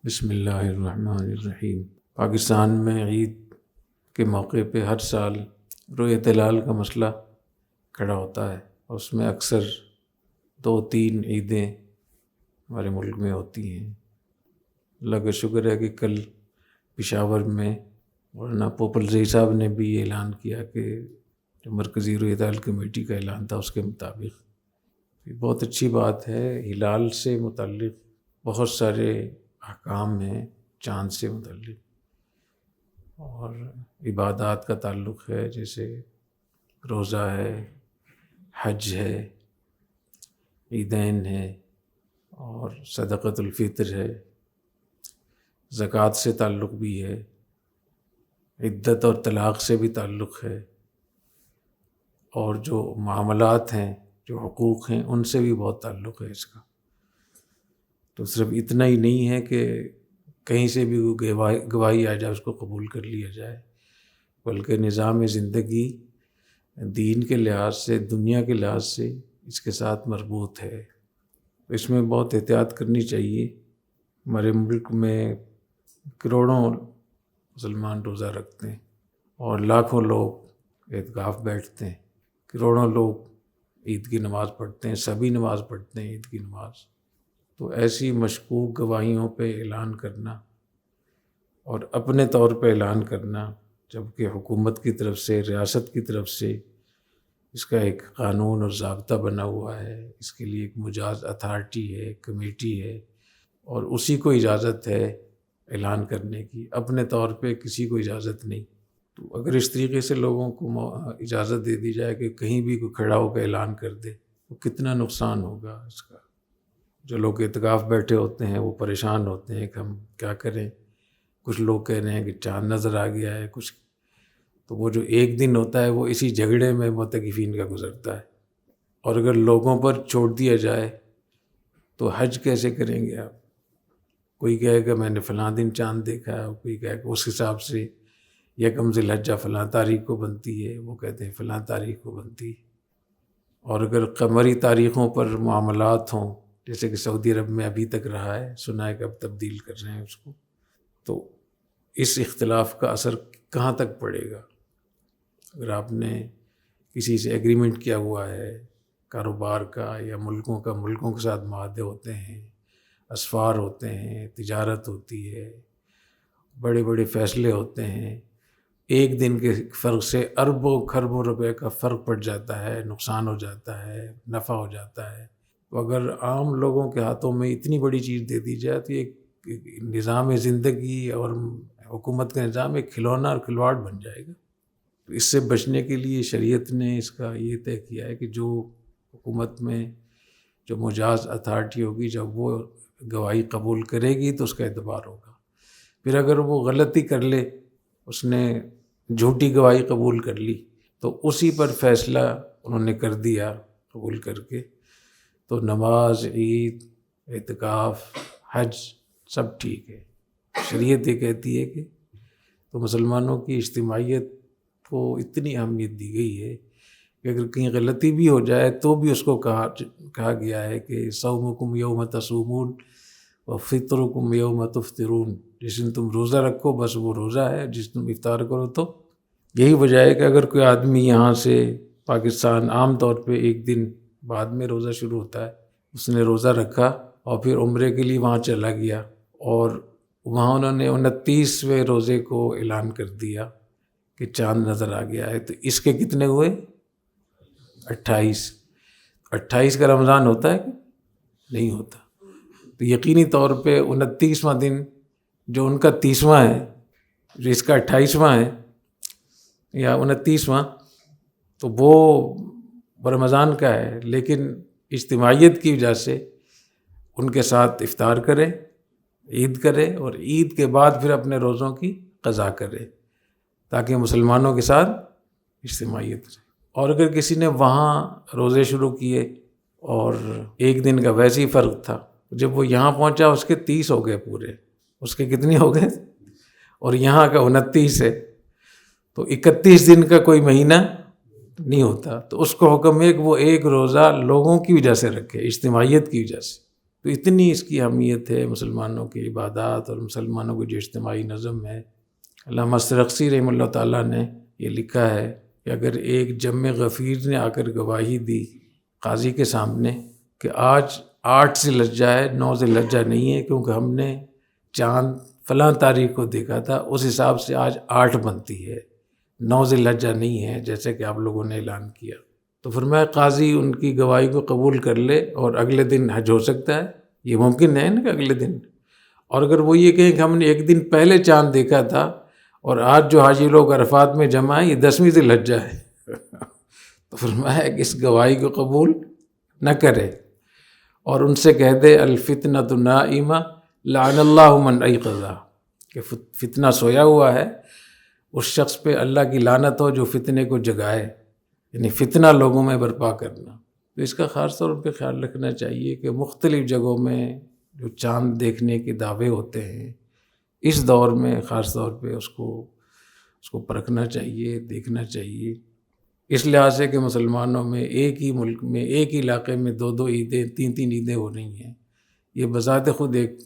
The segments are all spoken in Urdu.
بسم اللہ الرحمن الرحیم۔ پاکستان میں عید کے موقع پہ ہر سال رؤیت ہلال کا مسئلہ کھڑا ہوتا ہے اور اس میں اکثر 2-3 عیدیں ہمارے ملک میں ہوتی ہیں۔ اللہ کا شکر ہے کہ کل پشاور میں ورنہ پوپل رضوی صاحب نے بھی یہ اعلان کیا کہ جو مرکزی رؤیت ہلال کمیٹی کا اعلان تھا اس کے مطابق یہ بہت اچھی بات ہے۔ ہلال سے متعلق بہت سارے احکام ہیں، چاند سے متعلق اور عبادات کا تعلق ہے، جیسے روزہ ہے، حج ہے، عیدین ہے اور صدقۃ الفطر ہے، زکوٰۃ سے تعلق بھی ہے، عدت اور طلاق سے بھی تعلق ہے، اور جو معاملات ہیں، جو حقوق ہیں، ان سے بھی بہت تعلق ہے اس کا۔ تو صرف اتنا ہی نہیں ہے کہ کہیں سے بھی گواہی آ جائے اس کو قبول کر لیا جائے، بلکہ نظام زندگی دین کے لحاظ سے، دنیا کے لحاظ سے اس کے ساتھ مربوط ہے۔ اس میں بہت احتیاط کرنی چاہیے۔ ہمارے ملک میں کروڑوں مسلمان روزہ رکھتے ہیں اور لاکھوں لوگ اعتکاف بیٹھتے ہیں، کروڑوں لوگ عید کی نماز پڑھتے ہیں، سبھی نماز پڑھتے ہیں عید کی نماز۔ تو ایسی مشکوک گواہیوں پہ اعلان کرنا اور اپنے طور پہ اعلان کرنا، جبکہ حکومت کی طرف سے، ریاست کی طرف سے اس کا ایک قانون اور ضابطہ بنا ہوا ہے، اس کے لیے ایک مجاز اتھارٹی ہے، کمیٹی ہے، اور اسی کو اجازت ہے اعلان کرنے کی، اپنے طور پہ کسی کو اجازت نہیں۔ تو اگر اس طریقے سے لوگوں کو اجازت دے دی جائے کہ کہیں بھی کوئی کھڑا ہو کے اعلان کر دے تو کتنا نقصان ہوگا اس کا۔ جو لوگ اعتکاف بیٹھے ہوتے ہیں وہ پریشان ہوتے ہیں کہ ہم کیا کریں۔ کچھ لوگ کہہ رہے ہیں کہ چاند نظر آ گیا ہے، کچھ تو وہ جو ایک دن ہوتا ہے وہ اسی جھگڑے میں معتکفین کا گزرتا ہے، اور اگر لوگوں پر چھوڑ دیا جائے تو حج کیسے کریں گے آپ؟ کوئی کہے گا میں نے فلاں دن چاند دیکھا ہے، کوئی کہے کہ اس حساب سے یکم ذی الحجہ فلاں تاریخ کو بنتی ہے، وہ کہتے ہیں فلاں تاریخ کو بنتی ہے۔ اور اگر قمری تاریخوں پر معاملات ہوں، جیسے کہ سعودی عرب میں ابھی تک رہا ہے، سنا ہے کہ اب تبدیل کر رہے ہیں اس کو، تو اس اختلاف کا اثر کہاں تک پڑے گا؟ اگر آپ نے کسی سے ایگریمنٹ کیا ہوا ہے کاروبار کا، یا ملکوں کے ساتھ معاہدے ہوتے ہیں، اسفار ہوتے ہیں، تجارت ہوتی ہے، بڑے بڑے فیصلے ہوتے ہیں، ایک دن کے فرق سے اربوں خربوں روپے کا فرق پڑ جاتا ہے، نقصان ہو جاتا ہے، نفع ہو جاتا ہے۔ تو اگر عام لوگوں کے ہاتھوں میں اتنی بڑی چیز دے دی جائے تو ایک نظام زندگی اور حکومت کا نظام ایک کھلونا اور کھلواڑ بن جائے گا۔ تو اس سے بچنے کے لیے شریعت نے اس کا یہ طے کیا ہے کہ جو حکومت میں جو مجاز اتھارٹی ہوگی، جب وہ گواہی قبول کرے گی تو اس کا اعتبار ہوگا۔ پھر اگر وہ غلطی کر لے، اس نے جھوٹی گواہی قبول کر لی، تو اسی پر فیصلہ انہوں نے کر دیا قبول کر کے، تو نماز، عید، اعتکاف، حج سب ٹھیک ہے۔ شریعت یہ کہتی ہے کہ تو مسلمانوں کی اجتماعیت کو اتنی اہمیت دی گئی ہے کہ اگر کہیں غلطی بھی ہو جائے تو بھی اس کو کہا گیا ہے کہ صومکم یوم تصومون وفطرکم یوم تفطرون، جس دن تم روزہ رکھو بس وہ روزہ ہے، جس دن افطار کرو تو یہی وجہ ہے کہ اگر کوئی آدمی یہاں سے پاکستان عام طور پہ ایک دن بعد میں روزہ شروع ہوتا ہے، اس نے روزہ رکھا اور پھر عمرے کے لیے وہاں چلا گیا، اور وہاں انہوں نے 29ویں روزے کو اعلان کر دیا کہ چاند نظر آ گیا ہے، تو اس کے کتنے ہوئے؟ 28 کا رمضان ہوتا ہے کہ نہیں ہوتا؟ تو یقینی طور پہ 29واں دن جو ان کا 30واں ہے، جو اس کا 28واں ہے یا 29واں، تو وہ رمضان کا ہے، لیکن اجتماعیت کی وجہ سے ان کے ساتھ افطار کرے، عید کرے، اور عید کے بعد پھر اپنے روزوں کی قضا کرے، تاکہ مسلمانوں کے ساتھ اجتماعیت رہے۔ اور اگر کسی نے وہاں روزے شروع کیے اور ایک دن کا ویسے ہی فرق تھا، جب وہ یہاں پہنچا اس کے 30 ہو گئے پورے، اس کے کتنے ہو گئے؟ اور یہاں کا 29 ہے، تو 31 دن کا کوئی مہینہ نہیں ہوتا، تو اس کو حکم ہے کہ وہ ایک روزہ لوگوں کی وجہ سے رکھے، اجتماعیت کی وجہ سے۔ تو اتنی اس کی اہمیت ہے مسلمانوں کی عبادات اور مسلمانوں کی جو اجتماعی نظم ہے۔ علامہ سرخسی رحمہ اللہ تعالیٰ نے یہ لکھا ہے کہ اگر ایک جم غفیر نے آ کر گواہی دی قاضی کے سامنے کہ آج 8 ذی الحجہ ہے، 9 ذی الحجہ نہیں ہے کیونکہ ہم نے چاند فلاں تاریخ کو دیکھا تھا، اس حساب سے آج 8 بنتی ہے، 9 ذی الحجہ نہیں ہے جیسے کہ آپ لوگوں نے اعلان کیا، تو فرمایا قاضی ان کی گواہی کو قبول کر لے اور اگلے دن حج ہو سکتا ہے، یہ ممکن ہے نا کہ اگلے دن۔ اور اگر وہ یہ کہیں کہ ہم نے ایک دن پہلے چاند دیکھا تھا اور آج جو حاجی لوگ عرفات میں جمع ہیں یہ 10ویں ذی الحجہ ہے تو فرمایا کہ اس گواہی کو قبول نہ کرے اور ان سے کہہ دے الفتنۃ نائمہ لعن اللہ من ایقظہ، کہ فتنہ سویا ہوا ہے، اس شخص پہ اللہ کی لعنت ہو جو فتنے کو جگائے، یعنی فتنہ لوگوں میں برپا کرنا۔ تو اس کا خاص طور پہ خیال رکھنا چاہیے کہ مختلف جگہوں میں جو چاند دیکھنے کے دعوے ہوتے ہیں اس دور میں خاص طور پہ اس کو پرکھنا چاہیے، دیکھنا چاہیے، اس لحاظ سے کہ مسلمانوں میں ایک ہی ملک میں ایک ہی علاقے میں 2 عیدیں 3 عیدیں ہو رہی ہیں، یہ بذات خود ایک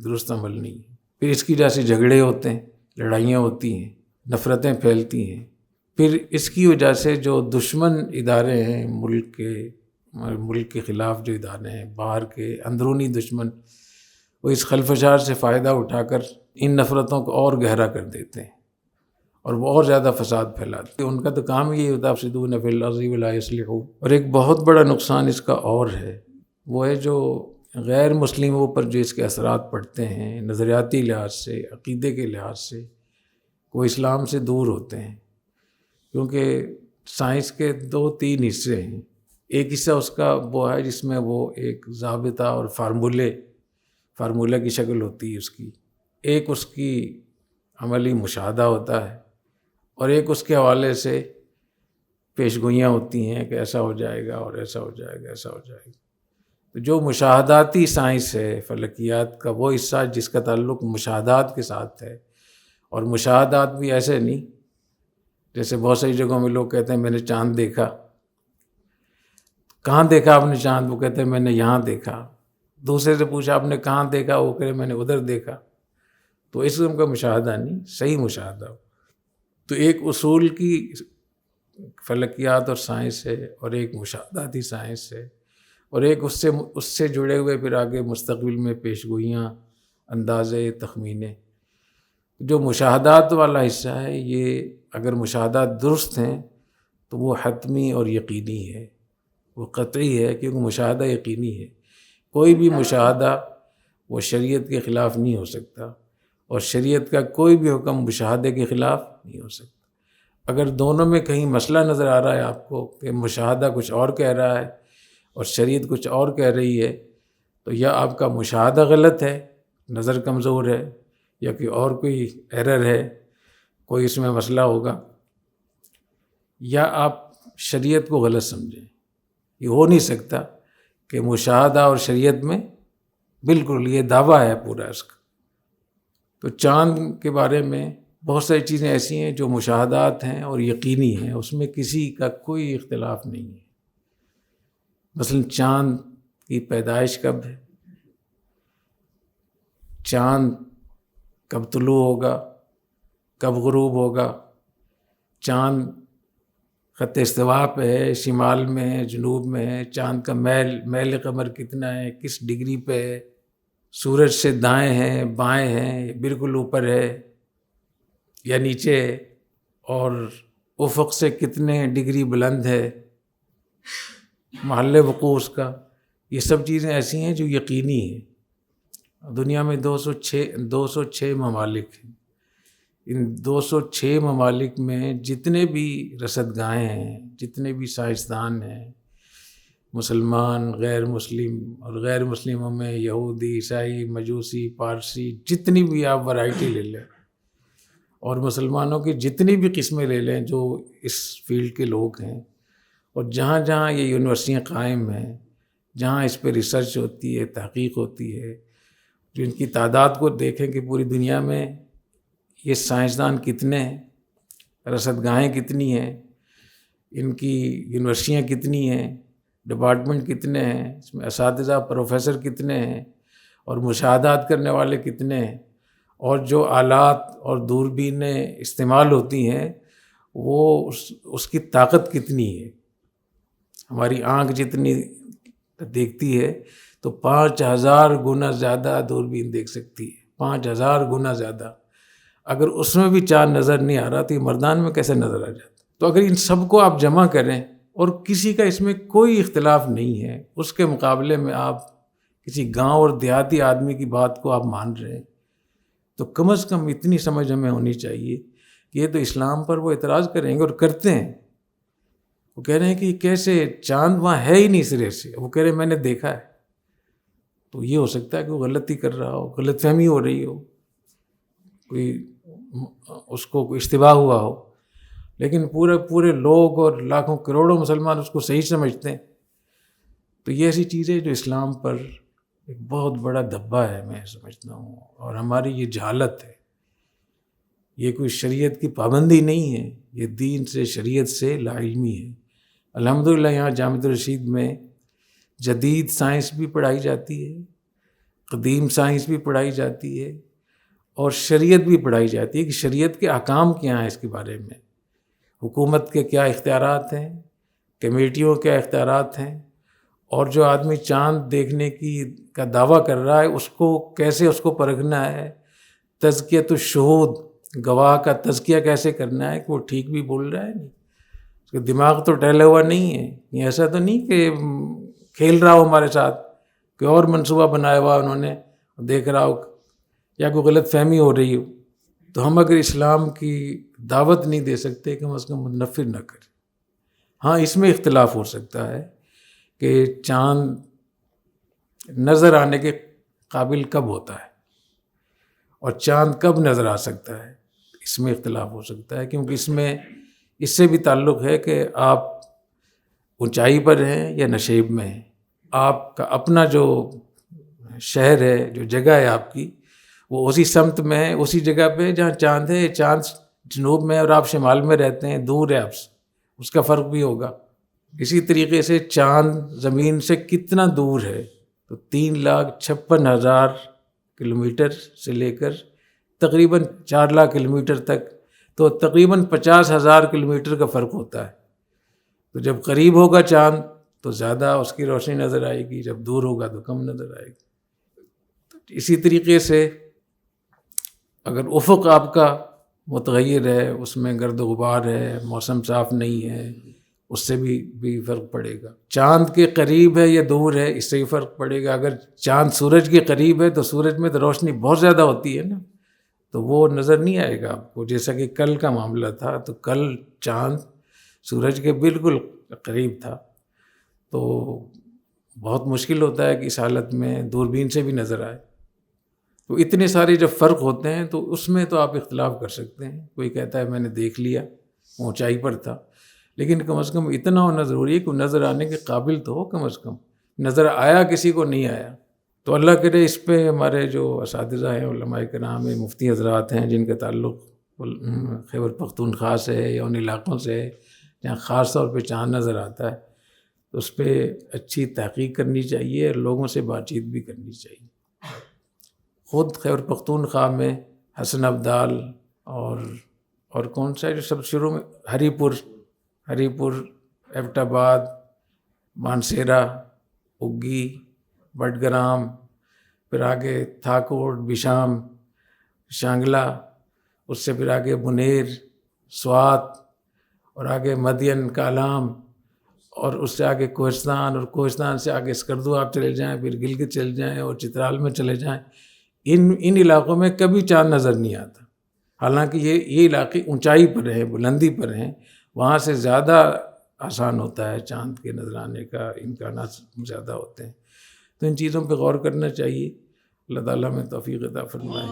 درست عمل نہیں ہے۔ پھر اس کی وجہ سے جھگڑے ہوتے ہیں، لڑائیاں ہوتی ہیں، نفرتیں پھیلتی ہیں، پھر اس کی وجہ سے جو دشمن ادارے ہیں ملک کے خلاف جو ادارے ہیں، باہر کے اندرونی دشمن، وہ اس خلفشار سے فائدہ اٹھا کر ان نفرتوں کو اور گہرا کر دیتے ہیں اور وہ اور زیادہ فساد پھیلاتے ہیں۔ ان کا تو کام ہی ہوتا ہے یفسدون فی الارض ولا یصلحون۔ اور ایک بہت بڑا نقصان اس کا اور ہے، وہ ہے جو غیر مسلموں پر جو اس کے اثرات پڑتے ہیں نظریاتی لحاظ سے، عقیدے کے لحاظ سے، وہ اسلام سے دور ہوتے ہیں، کیونکہ سائنس کے 2-3 حصے ہیں۔ ایک حصہ اس کا وہ ہے جس میں وہ ایک ضابطہ اور فارمولہ کی شکل ہوتی ہے اس کی، ایک اس کی عملی مشاہدہ ہوتا ہے، اور ایک اس کے حوالے سے پیش گوئیاں ہوتی ہیں کہ ایسا ہو جائے گا اور ایسا ہو جائے گا، ایسا ہو جائے گا۔ تو جو مشاہداتی سائنس ہے فلکیات کا، وہ حصہ جس کا تعلق مشاہدات کے ساتھ ہے، اور مشاہدات بھی ایسے نہیں جیسے بہت ساری جگہوں میں لوگ کہتے ہیں میں نے چاند دیکھا، کہاں دیکھا آپ نے چاند؟ وہ کہتے ہیں میں نے یہاں دیکھا۔ دوسرے سے پوچھا آپ نے کہاں دیکھا؟ وہ کہے میں نے ادھر دیکھا۔ تو اس قسم کا مشاہدہ نہیں، صحیح مشاہدہ ہو۔ تو ایک اصول کی فلکیات اور سائنس ہے، اور ایک مشاہداتی سائنس ہے، اور ایک اس سے جڑے ہوئے پھر آگے مستقبل میں پیش گوئیاں، اندازے، تخمینے۔ جو مشاہدات والا حصہ ہے، یہ اگر مشاہدات درست ہیں تو وہ حتمی اور یقینی ہے، وہ قطعی ہے، کیونکہ مشاہدہ یقینی ہے۔ کوئی بھی مشاہدہ وہ شریعت کے خلاف نہیں ہو سکتا، اور شریعت کا کوئی بھی حکم مشاہدے کے خلاف نہیں ہو سکتا۔ اگر دونوں میں کہیں مسئلہ نظر آ رہا ہے آپ کو کہ مشاہدہ کچھ اور کہہ رہا ہے اور شریعت کچھ اور کہہ رہی ہے، تو یا آپ کا مشاہدہ غلط ہے، نظر کمزور ہے، یا کہ اور کوئی ایرر ہے، کوئی اس میں مسئلہ ہوگا، یا آپ شریعت کو غلط سمجھیں۔ یہ ہو نہیں سکتا کہ مشاہدہ اور شریعت میں بالکل یہ دعویٰ ہے پورا اس کا۔ تو چاند کے بارے میں بہت ساری چیزیں ایسی ہیں جو مشاہدات ہیں اور یقینی ہیں، اس میں کسی کا کوئی اختلاف نہیں ہے۔ مثلا چاند کی پیدائش کب ہے، چاند کب طلوع ہوگا، کب غروب ہوگا، چاند خط استوا پہ ہے، شمال میں ہے، جنوب میں ہے، چاند کا میل قمر کتنا ہے، کس ڈگری پہ ہے، سورج سے دائیں ہیں بائیں ہیں، بالکل اوپر ہے یا نیچے ہے، اور افق سے کتنے ڈگری بلند ہے، محل وقوع اس کا۔ یہ سب چیزیں ایسی ہیں جو یقینی ہیں۔ دنیا میں 206 ممالک ہیں، ان 206 ممالک میں جتنے بھی رصدگاہیں ہیں، جتنے بھی سائنسدان ہیں، مسلمان، غیر مسلم، اور غیر مسلموں میں یہودی، عیسائی، مجوسی، پارسی، جتنی بھی آپ ورائٹی لے لیں، اور مسلمانوں کی جتنی بھی قسمیں لے لیں جو اس فیلڈ کے لوگ ہیں، اور جہاں جہاں یہ یونیورسٹیاں قائم ہیں، جہاں اس پہ ریسرچ ہوتی ہے، تحقیق ہوتی ہے، جو ان کی تعداد کو دیکھیں کہ پوری دنیا میں یہ سائنسدان کتنے ہیں، رصدگاہیں کتنی ہیں، ان کی یونیورسٹیاں کتنی ہیں، ڈپارٹمنٹ کتنے ہیں، اس میں اساتذہ پروفیسر کتنے ہیں، اور مشاہدات کرنے والے کتنے ہیں، اور جو آلات اور دوربینیں استعمال ہوتی ہیں وہ اس کی طاقت کتنی ہے۔ ہماری آنکھ جتنی دیکھتی ہے تو 5000 گنا زیادہ دوربین دیکھ سکتی ہے، 5000 گنا زیادہ۔ اگر اس میں بھی چاند نظر نہیں آ رہا تو یہ مردان میں کیسے نظر آ جاتا؟ تو اگر ان سب کو آپ جمع کریں اور کسی کا اس میں کوئی اختلاف نہیں ہے، اس کے مقابلے میں آپ کسی گاؤں اور دیہاتی آدمی کی بات کو آپ مان رہے ہیں، تو کم از کم اتنی سمجھ ہمیں ہونی چاہیے کہ یہ تو اسلام پر وہ اعتراض کریں گے، اور کرتے ہیں۔ وہ کہہ رہے ہیں کہ کیسے چاند وہاں ہے ہی نہیں سرے سے، وہ کہہ رہے ہیں میں نے دیکھا ہے۔ تو یہ ہو سکتا ہے کہ وہ غلطی کر رہا ہو، غلط فہمی ہو رہی ہو، کوئی اس کو کوئی اشتباہ ہوا ہو، لیکن پورے لوگ اور لاکھوں کروڑوں مسلمان اس کو صحیح سمجھتے ہیں۔ تو یہ ایسی چیز ہے جو اسلام پر ایک بہت بڑا دھبا ہے، میں سمجھتا ہوں، اور ہماری یہ جہالت ہے۔ یہ کوئی شریعت کی پابندی نہیں ہے، یہ دین سے شریعت سے لا علمی ہے۔ الحمدللہ یہاں جامعۃ الرشید میں جدید سائنس بھی پڑھائی جاتی ہے، قدیم سائنس بھی پڑھائی جاتی ہے، اور شریعت بھی پڑھائی جاتی ہے کہ شریعت کے احکام کیا ہیں، اس کے بارے میں حکومت کے کیا اختیارات ہیں، کمیٹیوں کے اختیارات ہیں، اور جو آدمی چاند دیکھنے کا دعویٰ کر رہا ہے اس کو کیسے اس کو پرکھنا ہے، تزکیۃ الشہود، گواہ کا تزکیہ کیسے کرنا ہے کہ وہ ٹھیک بھی بول رہا ہے، نہیں اس کا دماغ تو ٹہلا ہوا نہیں ہے، یہ ایسا تو نہیں کہ کھیل رہا ہو ہمارے ساتھ، کوئی اور منصوبہ بنایا ہوا انہوں نے دیکھ رہا ہو، یا کوئی غلط فہمی ہو رہی ہو۔ تو ہم اگر اسلام کی دعوت نہیں دے سکتے کم از کم منفر نہ کریں۔ ہاں اس میں اختلاف ہو سکتا ہے کہ چاند نظر آنے کے قابل کب ہوتا ہے اور چاند کب نظر آ سکتا ہے، اس میں اختلاف ہو سکتا ہے، کیونکہ اس سے بھی تعلق ہے کہ آپ اونچائی پر ہیں یا نشیب میں ہیں۔ آپ کا اپنا جو شہر ہے، جو جگہ ہے آپ کی، وہ اسی سمت میں ہے، اسی جگہ پہ جہاں چاند ہے۔ چاند جنوب میں اور آپ شمال میں رہتے ہیں، دور ہے آپ سے، اس کا فرق بھی ہوگا۔ اسی طریقے سے چاند زمین سے کتنا دور ہے، تو 3,56,000 کلومیٹر سے لے کر تقریباً 4,00,000 کلومیٹر تک، تو تقریباً 50,000 کلومیٹر کا فرق ہوتا ہے۔ تو جب قریب ہوگا چاند تو زیادہ اس کی روشنی نظر آئے گی، جب دور ہوگا تو کم نظر آئے گی۔ اسی طریقے سے اگر افق آپ کا متغیر ہے، اس میں گرد و غبار ہے، موسم صاف نہیں ہے، اس سے بھی فرق پڑے گا۔ چاند کے قریب ہے یا دور ہے، اس سے بھی فرق پڑے گا۔ اگر چاند سورج کے قریب ہے تو سورج میں تو روشنی بہت زیادہ ہوتی ہے نا، تو وہ نظر نہیں آئے گا آپ کو۔ جیسا کہ کل کا معاملہ تھا، تو کل چاند سورج کے بالکل قریب تھا، تو بہت مشکل ہوتا ہے کہ اس حالت میں دوربین سے بھی نظر آئے۔ تو اتنے سارے جب فرق ہوتے ہیں تو اس میں تو آپ اختلاف کر سکتے ہیں۔ کوئی کہتا ہے میں نے دیکھ لیا، اونچائی پر تھا، لیکن کم از کم اتنا ہونا ضروری ہے کہ نظر آنے کے قابل تو ہو، کم از کم نظر آیا، کسی کو نہیں آیا۔ تو اللہ کرے اس پہ ہمارے جو اساتذہ ہیں، علماء کرام ہیں، مفتی حضرات ہیں، جن کا تعلق خیبر پختونخوا سے ہے یا ان علاقوں سے ہے جہاں خاص طور پہ چاند نظر آتا ہے، تو اس پہ اچھی تحقیق کرنی چاہیے اور لوگوں سے بات چیت بھی کرنی چاہیے۔ خود خیبر پختونخوا میں حسن ابدال اور کون سا جو سب شروع میں ہری پور، ایبٹ آباد، مانسیرا، اگی، بٹگرام، پھر آگے تھاکوٹ، بشام، شانگلہ، اس سے پھر آگے منیر، سوات، اور آگے مدین، کالام، اور اس سے آگے کوہستان، اور کوہستان سے آگے اسکردو آپ چلے جائیں، پھر گلگت چلے جائیں اور چترال میں چلے جائیں۔ ان علاقوں میں کبھی چاند نظر نہیں آتا، حالانکہ یہ علاقے اونچائی پر ہیں، بلندی پر ہیں، وہاں سے زیادہ آسان ہوتا ہے چاند کے نظر آنے کا، امکانات زیادہ ہوتے ہیں۔ تو ان چیزوں پہ غور کرنا چاہیے۔ اللہ تعالیٰ میں توفیق عطا فرمائے۔